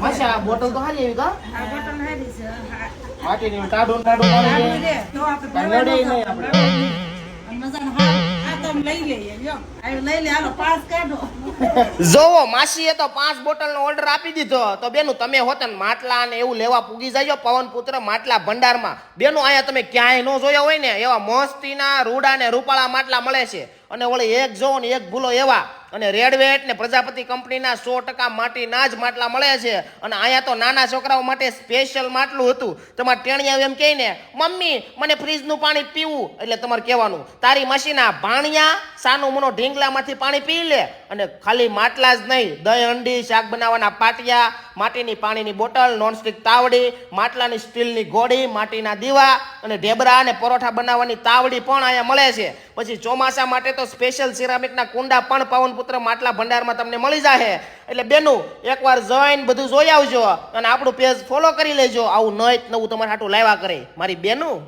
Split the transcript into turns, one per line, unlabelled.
માસા bottle તો હારી એવી કા
આ બોટલ હારી છે
માટીની ટાઢું ટાઢું પાણી
રે તો આપણે
નડે નહીં આપણે
મજાનો હા આ તો અમે લઈ લઈએ લ્યો આ લઈ લે હાલો પાસ કાઢો
જોવો માસીએ તો 5 બોટલનો ઓર્ડર આપી દીધો તો બેનું તમે હોત ને માટલા ને એવું લેવા પૂગી જાજો પવનપુત્ર માટલા ભંડારમાં બેનું અહીંયા તમે ક્યાંય ન જોયા હોય ને એવા મસ્તીના રૂડા ને રૂપાળા માટલા મળે છે અને વળી એક જોવો ને એક ભૂલો એવા અને રેડવેટ ને પ્રજાપતિ કંપનીના 100% માટીના જ માટલા મળે છે અને અહીંયા તો નાના છોકરાઓ માટે સ્પેશિયલ માટલું હતું તમારે ટેણિયા એમ કહે ને મમ્મી મને ફ્રીજનું પાણી પીવું એટલે તમારે કહેવાનું તારી મશીના ભાણિયા સાનું મનો ઢીંગલામાંથી પાણી પી લે અને ખાલી માટલા જ નહીં દહીં હંડી શાક બનાવવાના પાટિયા માટીની પાણીની બોટલ નોનસ્ટિક તાવડી માટલાની સ્ટીલની ઘોડી માટીના દીવા અને ઢેબરા અને પરોઠા બનાવવાની તાવડી પણ અહીંયા મળે છે પછી ચોમાસા માટે તો સ્પેશિયલ સિરામિકના કુંડા પણ પવનપુત્ર માટલા ભંડારમાં તમને મળી જાય એટલે બેનું એકવાર જોઈન બધું જોઈ આવજો અને આપણું પેજ ફોલો કરી લેજો આવું નવું તમારે હાટું લાવ્યા કરે મારી બેનું